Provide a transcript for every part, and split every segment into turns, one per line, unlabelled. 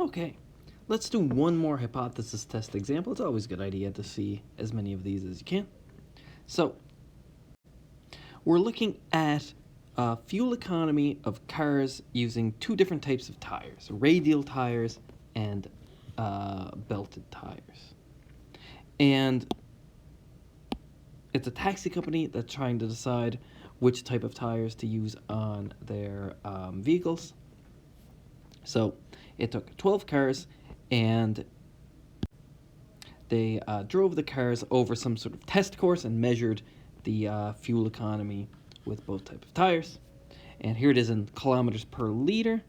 Okay, let's do one more hypothesis test example. It's always a good idea to see as many of these as you can. So, we're looking at fuel economy of cars using two different types of tires, radial tires and belted tires. And it's a taxi company that's trying to decide which type of tires to use on their vehicles. So it took 12 cars, and they drove the cars over some sort of test course and measured the fuel economy with both types of tires. And here it is in kilometers per liter.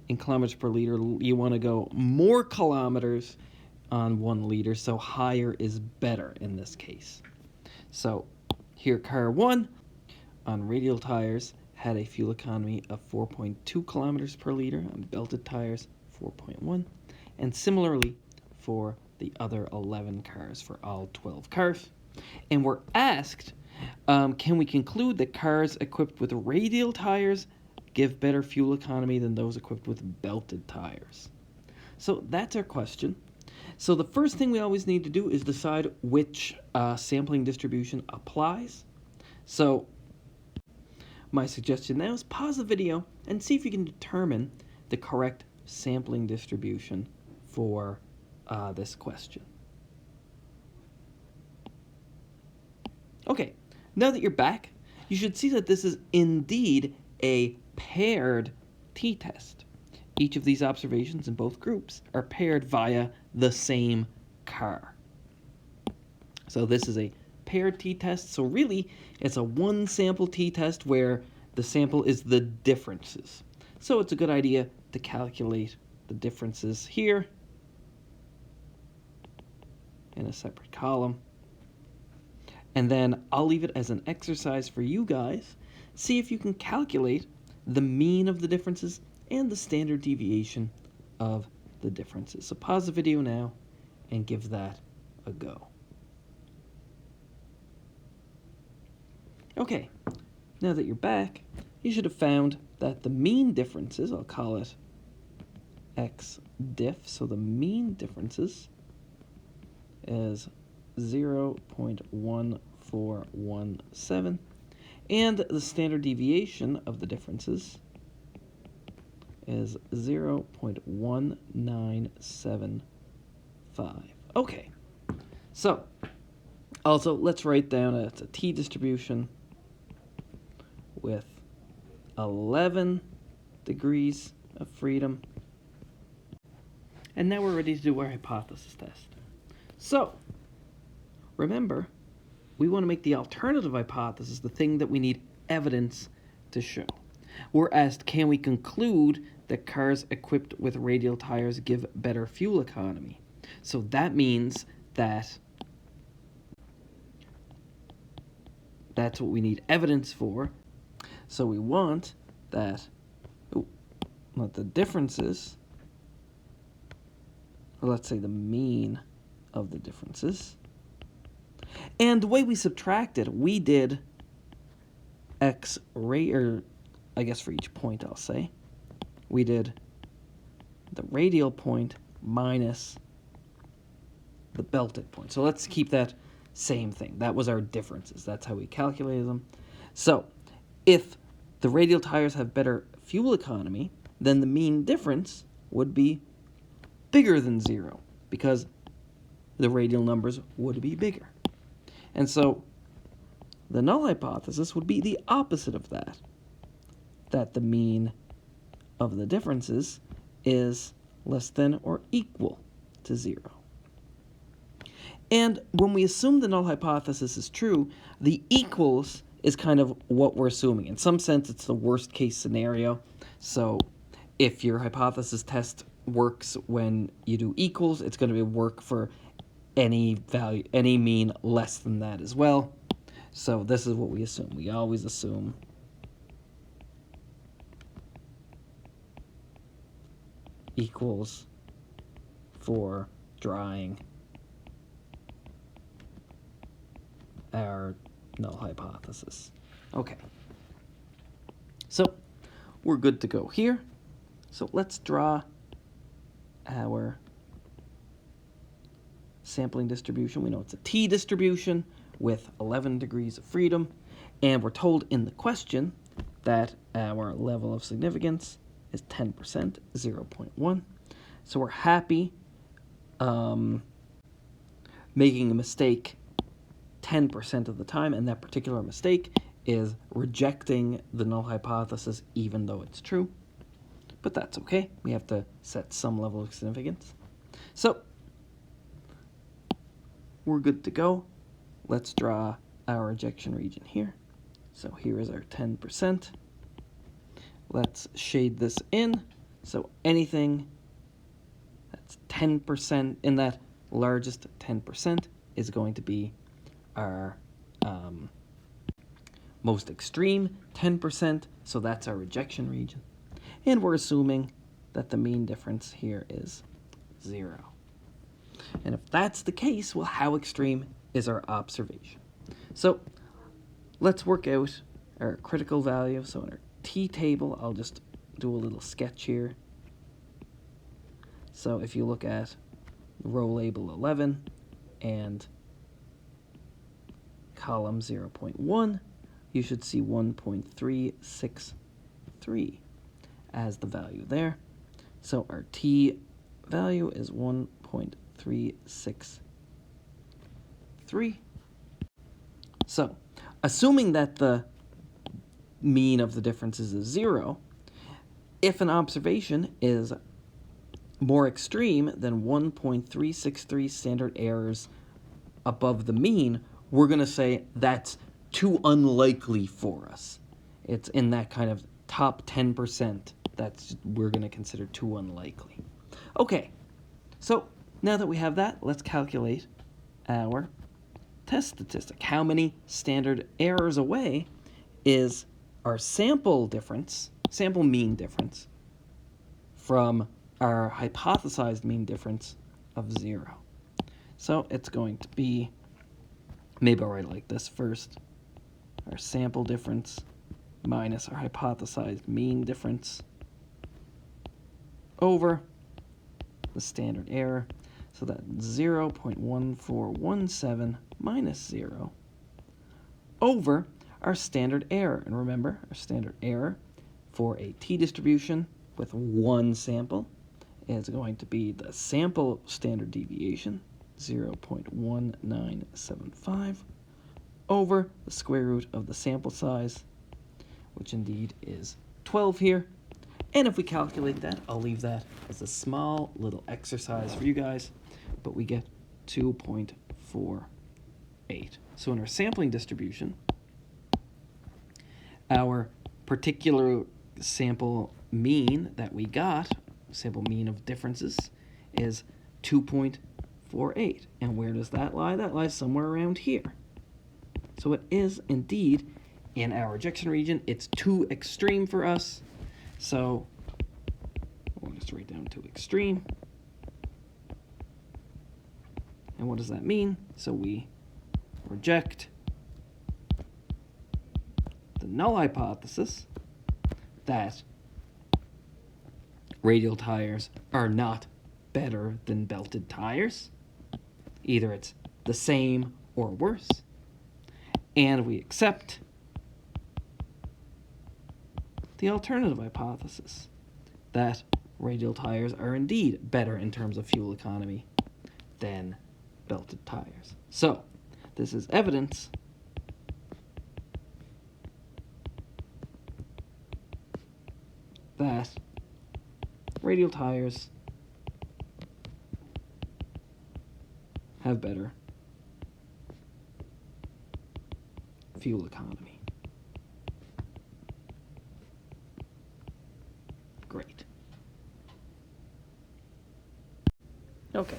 In kilometers per liter, you want to go more kilometers on 1 liter, so higher is better in this case. So here, car 1 on radial tires had a fuel economy of 4.2 kilometers per liter, on belted tires 4.1, and similarly for the other 11 cars, for all 12 cars. And we're asked, can we conclude that cars equipped with radial tires give better fuel economy than those equipped with belted tires? So that's our question. So the first thing we always need to do is decide which sampling distribution applies. So my suggestion now is pause the video and see if you can determine the correct sampling distribution for this question. Okay, now that you're back, you should see that this is indeed a paired t-test. Each of these observations in both groups are paired via the same car. So this is a paired t-test. So really, it's a one sample t-test where the sample is the differences. So it's a good idea to calculate the differences here in a separate column. And then I'll leave it as an exercise for you guys. See if you can calculate the mean of the differences and the standard deviation of the differences. So pause the video now and give that a go. Okay, now that you're back, you should have found that the mean differences, I'll call it x diff, so the mean differences is 0.1417, and the standard deviation of the differences is 0.1975. Okay, so also let's write down it's a t distribution with 11 degrees of freedom. And now we're ready to do our hypothesis test. So, remember, we want to make the alternative hypothesis the thing that we need evidence to show. We're asked, can we conclude that cars equipped with radial tires give better fuel economy? So that means that that's what we need evidence for. So we want that, what the differences, or let's say the mean of the differences. And the way we subtracted, we did x or I guess for each point I'll say, we did the radial point minus the belted point. So let's keep that same thing. That was our differences. That's how we calculated them. So if the radial tires have better fuel economy, then the mean difference would be bigger than 0 because the radial numbers would be bigger. And so the null hypothesis would be the opposite of that, that the mean of the differences is less than or equal to 0. And when we assume the null hypothesis is true, the equals is kind of what we're assuming. In some sense, it's the worst case scenario. So if your hypothesis test works when you do equals, it's going to work for any value, any mean less than that as well. So this is what we assume. We always assume equals for drawing our null hypothesis. Okay. So we're good to go here. So let's draw our sampling distribution. We know it's a t distribution with 11 degrees of freedom, and we're told in the question that our level of significance is 10%, 0.1. So we're happy making a mistake 10% of the time, and that particular mistake is rejecting the null hypothesis even though it's true. But that's okay. We have to set some level of significance. So we're good to go. Let's draw our rejection region here. So here is our 10%. Let's shade this in. So anything that's 10% in that largest 10% is going to be our most extreme 10%. So that's our rejection region. And we're assuming that the mean difference here is 0. And if that's the case, well, how extreme is our observation? So let's work out our critical value. So in our t-table, I'll just do a little sketch here. So if you look at row label 11 and column 0.1, you should see 1.363 as the value there. So our t value is 1.363. So assuming that the mean of the differences is 0, if an observation is more extreme than 1.363 standard errors above the mean, we're going to say that's too unlikely for us. It's in that kind of top 10% that's we're going to consider too unlikely. Okay, so now that we have that, let's calculate our test statistic. How many standard errors away is our sample mean difference, from our hypothesized mean difference of 0. So it's going to be, maybe I'll write it like this first, our sample difference minus our hypothesized mean difference over the standard error. So that's 0.1417 minus 0 over our standard error. And remember, our standard error for a t-distribution with one sample is going to be the sample standard deviation, 0.1975, over the square root of the sample size, which indeed is 12 here. And if we calculate that, I'll leave that as a small little exercise for you guys, but we get 2.48. So in our sampling distribution, our particular sample mean that we got, sample mean of differences, is 2.48. And where does that lie? That lies somewhere around here. So it is indeed in our rejection region. It's too extreme for us. So we'll just write down too extreme. And what does that mean? So we reject the null hypothesis that radial tires are not better than belted tires. Either it's the same or worse. And we accept the alternative hypothesis that radial tires are indeed better in terms of fuel economy than belted tires. So this is evidence that radial tires have better fuel economy. Great. Okay,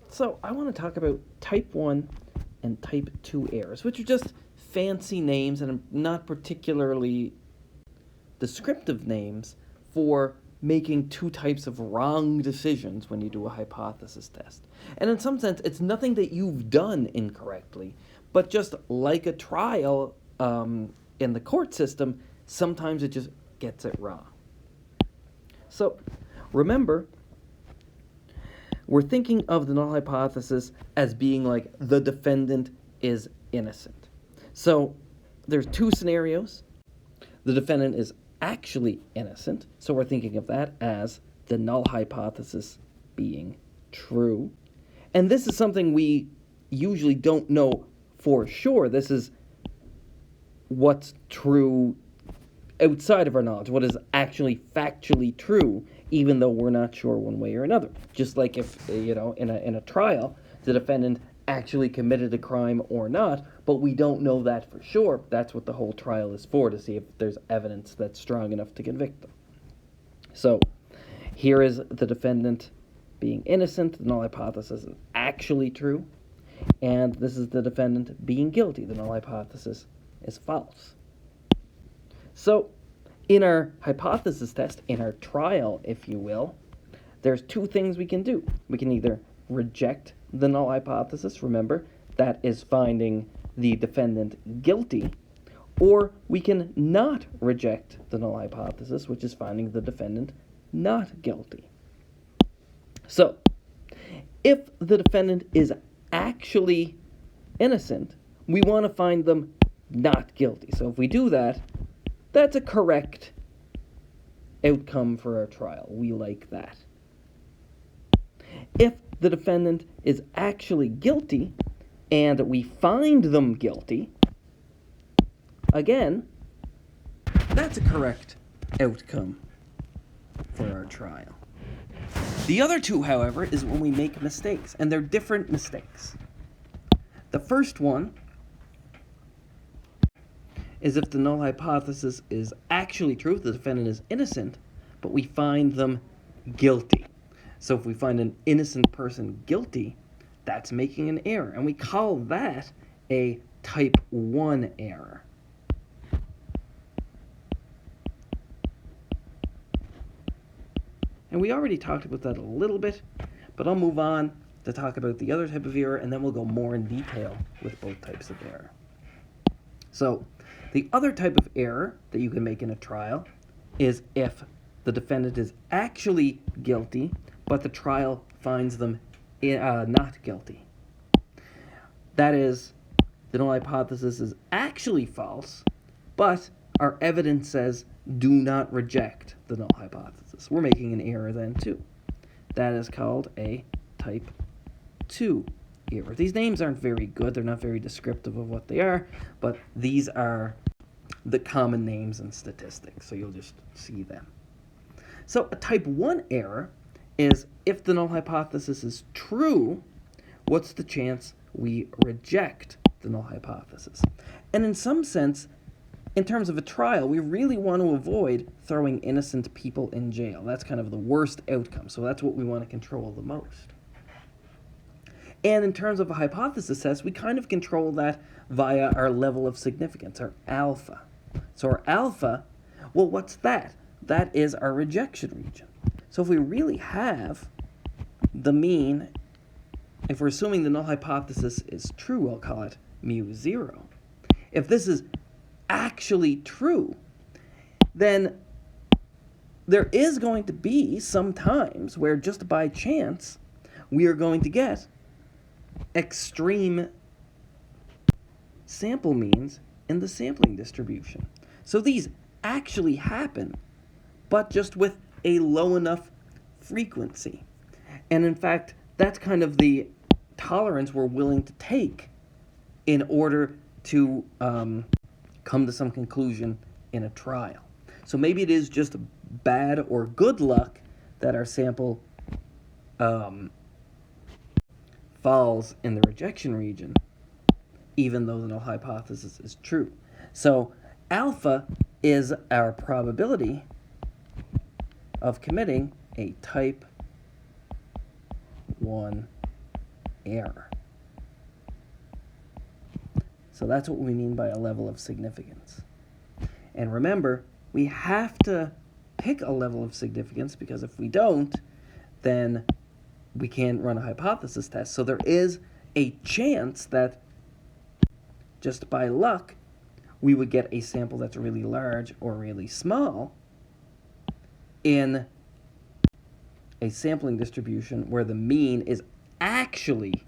so I want to talk about type 1 and type 2 errors, which are just fancy names and not particularly descriptive names for making two types of wrong decisions when you do a hypothesis test. And in some sense, it's nothing that you've done incorrectly, but just like a trial in the court system, sometimes it just gets it wrong. So remember we're thinking of the null hypothesis as being like the defendant is innocent. So there's two scenarios. The defendant is actually innocent, so we're thinking of that as the null hypothesis being true. And this is something we usually don't know for sure. This is what's true outside of our knowledge, what is actually factually true, even though we're not sure one way or another. Just like if, in a trial, the defendant actually committed a crime or not, but we don't know that for sure. That's what the whole trial is for, to see if there's evidence that's strong enough to convict them. So here is the defendant being innocent, the null hypothesis is actually true, and this is the defendant being guilty, the null hypothesis is false. So in our hypothesis test, in our trial, if you will, there's two things we can do. We can either reject the null hypothesis, remember, that is finding the defendant guilty, or we can not reject the null hypothesis, which is finding the defendant not guilty. So, if the defendant is actually innocent, we want to find them not guilty. So if we do that, that's a correct outcome for our trial. We like that. If the defendant is actually guilty and we find them guilty, again, that's a correct outcome for our trial. The other two, however, is when we make mistakes, and they're different mistakes. The first one is if the null hypothesis is actually true, the defendant is innocent, but we find them guilty. So if we find an innocent person guilty, that's making an error, and we call that a type 1 error. And we already talked about that a little bit, but I'll move on to talk about the other type of error, and then we'll go more in detail with both types of error. So the other type of error that you can make in a trial is if the defendant is actually guilty, but the trial finds them not guilty. That is, the null hypothesis is actually false, but our evidence says do not reject the null hypothesis. We're making an error then too. That is called a type 2 error. These names aren't very good. They're not very descriptive of what they are, but these are the common names in statistics, so you'll just see them. So a type 1 error is if the null hypothesis is true, what's the chance we reject the null hypothesis? And in some sense, in terms of a trial, we really want to avoid throwing innocent people in jail. That's kind of the worst outcome, so that's what we want to control the most. And in terms of a hypothesis test, we kind of control that via our level of significance, our alpha. So our alpha, well, what's that? That is our rejection region. So if we really have the mean, if we're assuming the null hypothesis is true, I'll call it mu0. If this is actually true, then there is going to be some times where just by chance we are going to get extreme sample means in the sampling distribution. So these actually happen, but just with a low enough frequency. And in fact, that's kind of the tolerance we're willing to take in order to come to some conclusion in a trial. So maybe it is just bad or good luck that our sample falls in the rejection region, even though the null hypothesis is true. So alpha is our probability of committing a type 1 error. So that's what we mean by a level of significance. And remember, we have to pick a level of significance, because if we don't, then we can't run a hypothesis test. So there is a chance that just by luck, we would get a sample that's really large or really small in a sampling distribution where the mean is actually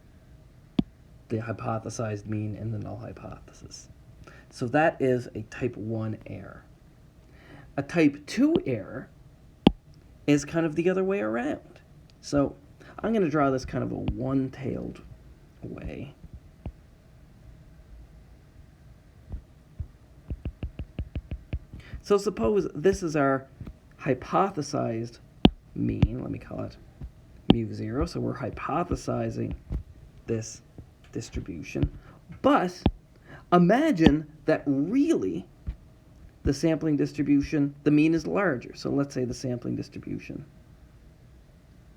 the hypothesized mean in the null hypothesis. So that is a type 1 error. A type 2 error is kind of the other way around. So I'm going to draw this kind of a one-tailed way. So suppose this is our hypothesized mean. Let me call it mu0. So we're hypothesizing this distribution. But imagine that really the sampling distribution, the mean is larger. So let's say the sampling distribution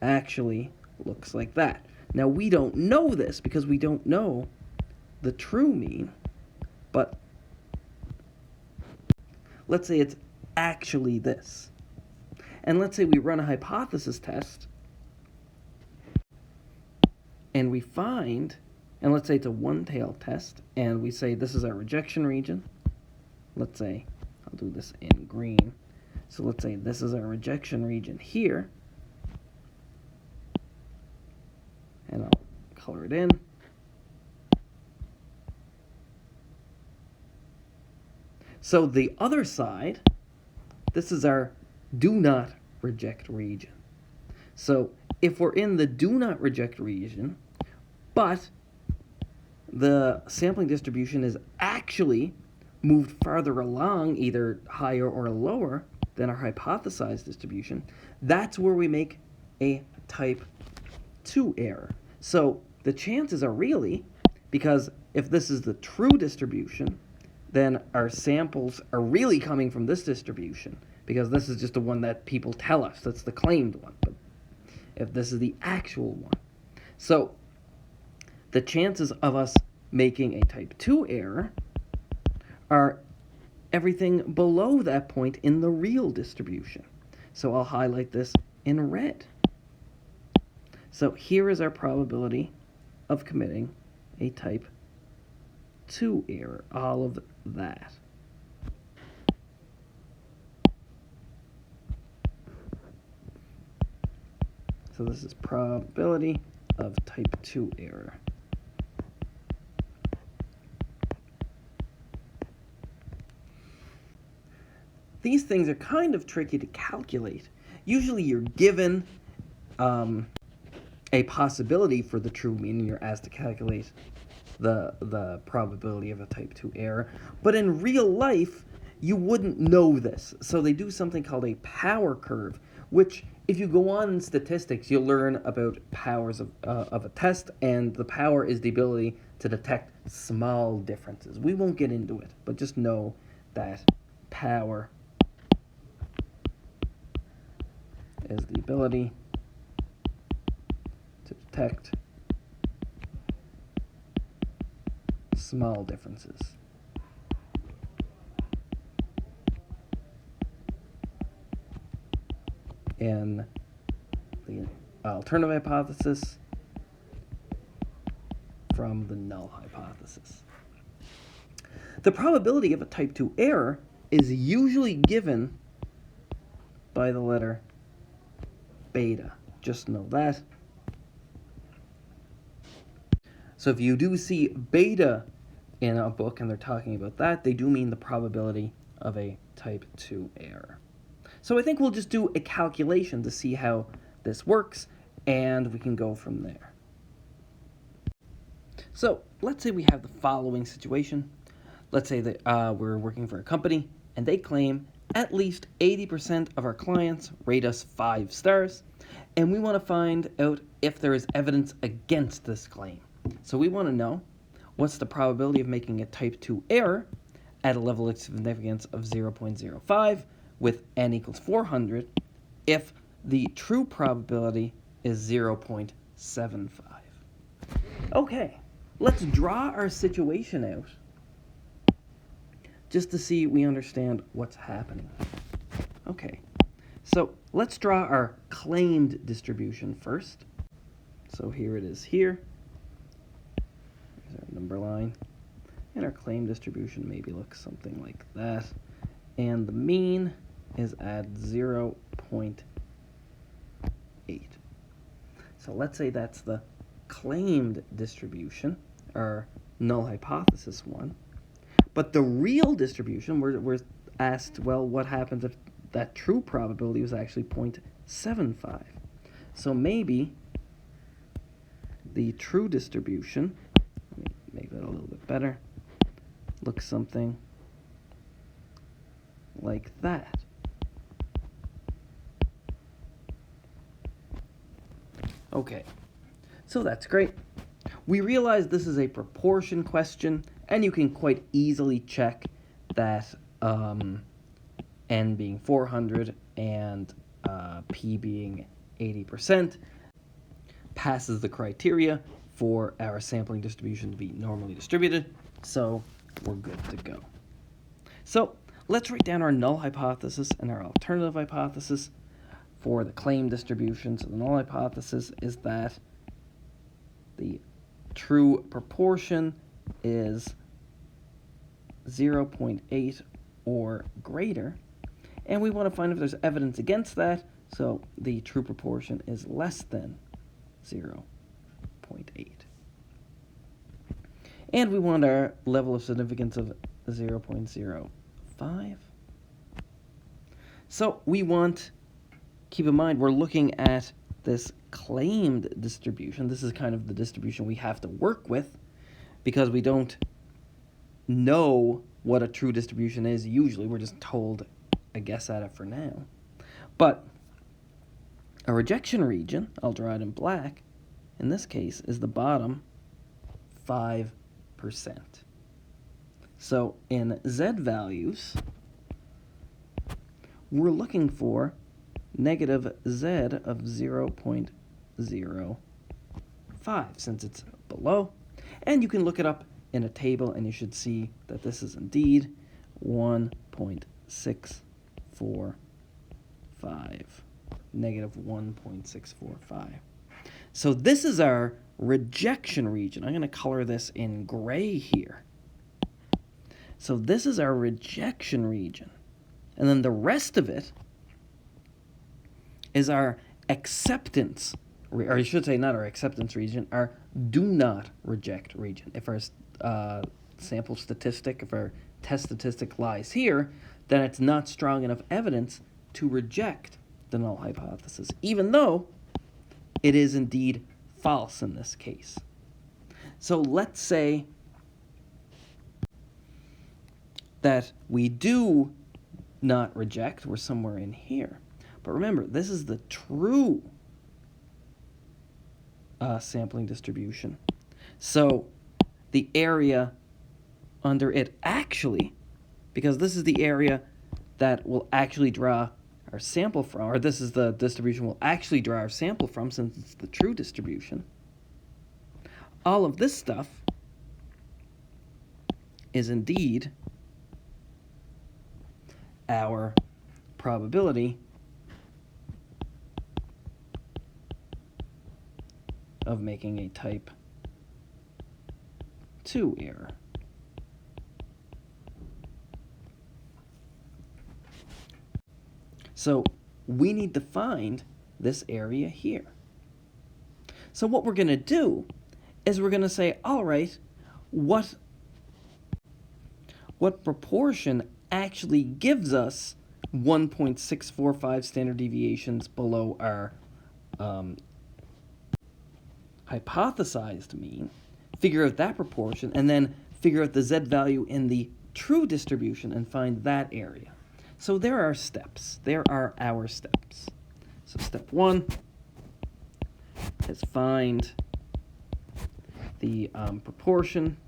actually looks like that. Now we don't know this because we don't know the true mean, but let's say it's actually this. And let's say we run a hypothesis test and we find, and let's say it's a one-tailed test, and we say this is our rejection region. Let's say, I'll do this in green. So let's say this is our rejection region here. And I'll color it in. So the other side, this is our do not reject region. So if we're in the do not reject region, but the sampling distribution is actually moved farther along, either higher or lower than our hypothesized distribution, that's where we make a type 2 error. So the chances are really, because if this is the true distribution, then our samples are really coming from this distribution, because this is just the one that people tell us, that's the claimed one. But if this is the actual one. So the chances of us making a type 2 error are everything below that point in the real distribution. So I'll highlight this in red. So here is our probability of committing a type 2 error, all of that. So this is probability of type 2 error. These things are kind of tricky to calculate. Usually you're given a possibility for the true mean, and you're asked to calculate the probability of a type 2 error. But in real life, you wouldn't know this. So they do something called a power curve, which if you go on in statistics, you'll learn about powers of a test, and the power is the ability to detect small differences. We won't get into it, but just know that power is the ability to detect small differences. In the alternative hypothesis from the null hypothesis. The probability of a type 2 error is usually given by the letter beta. Just know that. So if you do see beta in a book and they're talking about that, they do mean the probability of a type 2 error. So I think we'll just do a calculation to see how this works, and we can go from there. So let's say we have the following situation. Let's say that we're working for a company, and they claim at least 80% of our clients rate us 5 stars, and we want to find out if there is evidence against this claim. So we want to know what's the probability of making a type 2 error at a level of significance of 0.05 with n equals 400 if the true probability is 0.75. Okay, let's draw our situation out just to see we understand what's happening. Okay, so let's draw our claimed distribution first. So here it is here. Here's our number line. And our claimed distribution maybe looks something like that. And the mean is at 0.8. So let's say that's the claimed distribution, or null hypothesis one. But the real distribution, we're asked, well, what happens if that true probability was actually 0.75? So maybe the true distribution, let me make that a little bit better, looks something like that. Okay, so that's great. We realize this is a proportion question, and you can quite easily check that n being 400 and p being 80% passes the criteria for our sampling distribution to be normally distributed, so we're good to go. So let's write down our null hypothesis and our alternative hypothesis for the claimed distribution. So the null hypothesis is that the true proportion is 0.8 or greater, and we want to find if there's evidence against that, so the true proportion is less than 0.8. And we want our level of significance of 0.05. So we want, keep in mind, we're looking at this claimed distribution. This is kind of the distribution we have to work with because we don't know what a true distribution is usually. We're just told a guess at it for now. But a rejection region, I'll draw it in black, in this case is the bottom 5%. So in Z values, we're looking for negative Z of 0.05 since it's below. And you can look it up in a table and you should see that this is indeed 1.645, negative 1.645. So this is our rejection region. I'm going to color this in gray here. So this is our rejection region. And then the rest of it is our acceptance, or I should say not our acceptance region, our do not reject region. If our sample statistic, if our test statistic lies here, then it's not strong enough evidence to reject the null hypothesis, even though it is indeed false in this case. So let's say that we do not reject, we're somewhere in here. But remember, this is the true sampling distribution. So the area under it actually, because this is the area that will actually draw our sample from, or this is the distribution we'll actually draw our sample from since it's the true distribution, all of this stuff is indeed our probability of making a type 2 error. So we need to find this area here. So what we're going to do is we're going to say, all right, what proportion actually gives us 1.645 standard deviations below our hypothesized mean, figure out that proportion, and then figure out the Z value in the true distribution and find that area. So there are steps. There are our steps. So step 1 is find the proportion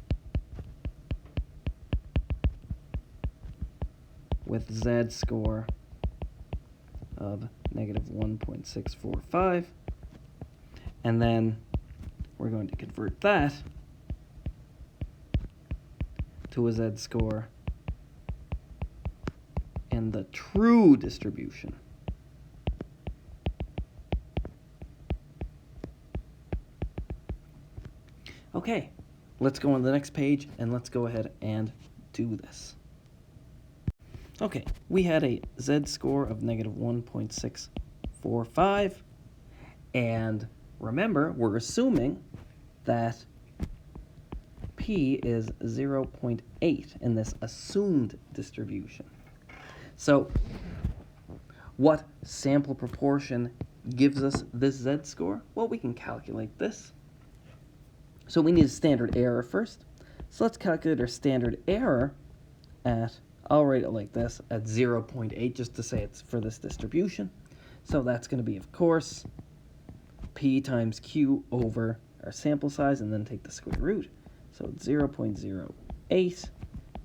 with Z score of negative 1.645, and then we're going to convert that to a Z score in the true distribution. Okay, let's go on to the next page and let's go ahead and do this. Okay, we had a Z score of negative 1.645, and remember, we're assuming that P is 0.8 in this assumed distribution. So what sample proportion gives us this z-score? Well, we can calculate this. So we need a standard error first. So let's calculate our standard error at, I'll write it like this, at 0.8, just to say it's for this distribution. So that's going to be, of course, P times Q over our sample size, and then take the square root. So it's 0.08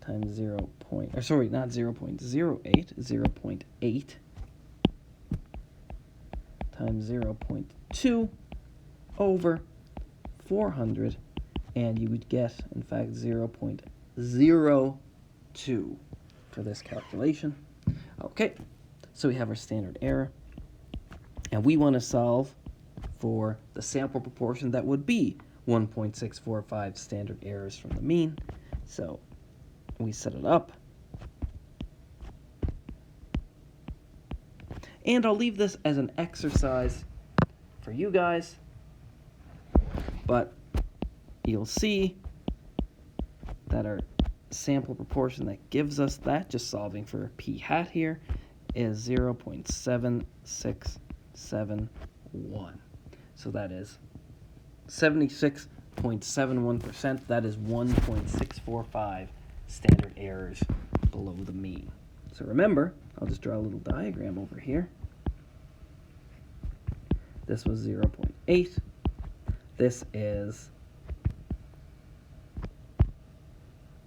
times not 0.08, 0.8 times 0.2 over 400, and you would get, in fact, 0.02 for this calculation. Okay, so we have our standard error, and we want to solve for the sample proportion that would be 1.645 standard errors from the mean. So we set it up. And I'll leave this as an exercise for you guys, but you'll see that our sample proportion that gives us that, just solving for p hat here, is 0.7671. So that is 76.71%. That is 1.645 standard errors below the mean. So remember, I'll just draw a little diagram over here. This was 0.8. This is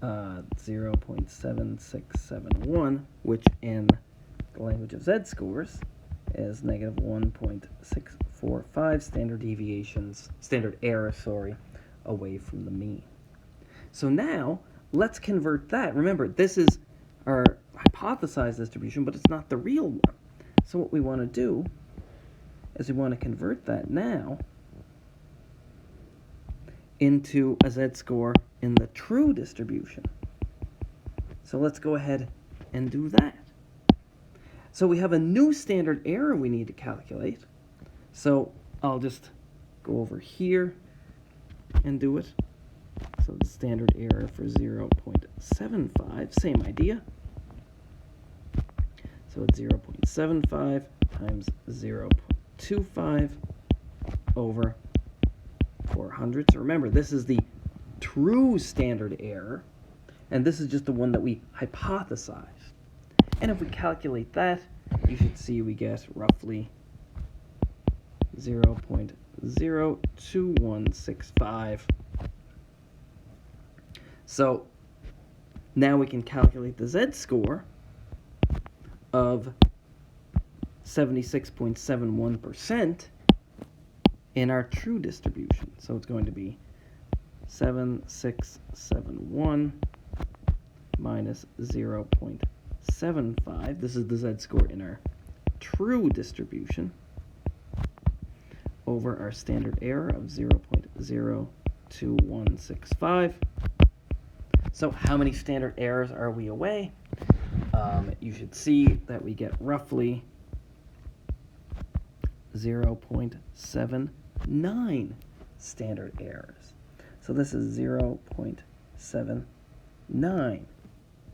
0.7671, which in the language of z-scores is negative 1.645 standard error, away from the mean. So now let's convert that. Remember, this is our hypothesized distribution, but it's not the real one. So what we want to do is we want to convert that now into a z-score in the true distribution. So let's go ahead and do that. So we have a new standard error we need to calculate. So I'll just go over here and do it. So the standard error for 0.75, same idea. So it's 0.75 times 0.25 over 400. So remember, this is the true standard error, and this is just the one that we hypothesized. And if we calculate that, you should see we get roughly 0.02165. So now we can calculate the z-score of 76.71% in our true distribution. So it's going to be 7671 minus 0.75. This is the z-score in our true distribution over our standard error of 0.02165. So how many standard errors are we away? You should see that we get roughly 0.79 standard errors. So this is 0.79.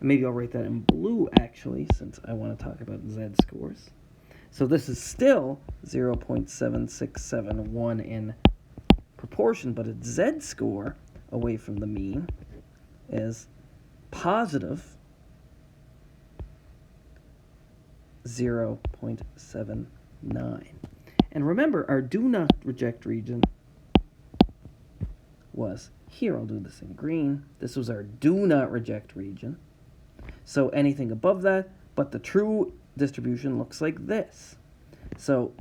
Maybe I'll write that in blue, actually, since I want to talk about z-scores. So this is still 0.7671 in proportion, but its z-score away from the mean is positive 0.79. And remember, our do not reject region was here. I'll do this in green. This was our do not reject region. So anything above that, but the true distribution looks like this. So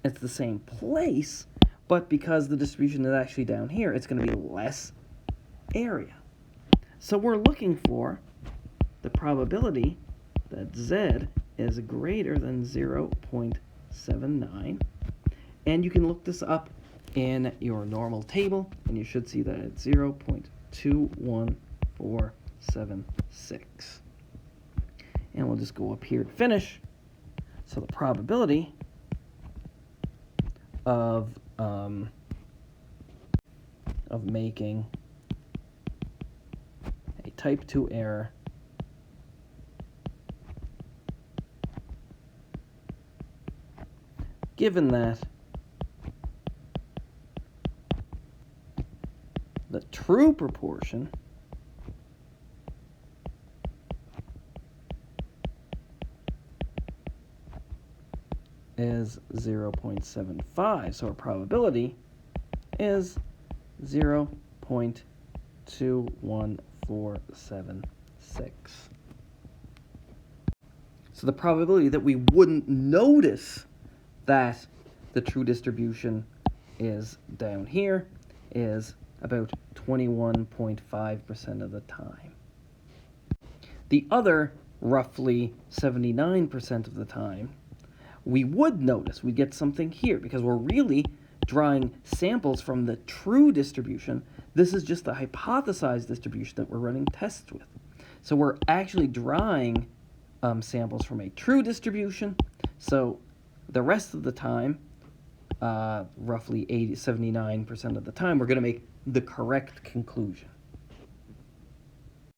it's the same place, but because the distribution is actually down here, it's going to be less area. So we're looking for the probability that z is greater than 0.79. And you can look this up in your normal table, and you should see that it's 0.21476. And we'll just go up here to finish. So the probability of of making a type 2 error given that the true proportion is 0.75. So our probability is 0.21476. So the probability that we wouldn't notice that the true distribution is down here is about 21.5% of the time. The other roughly 79% of the time, we would notice, we get something here because we're really drawing samples from the true distribution. This is just the hypothesized distribution that we're running tests with. So we're actually drawing samples from a true distribution. So the rest of the time, roughly 79% of the time, we're going to make the correct conclusion.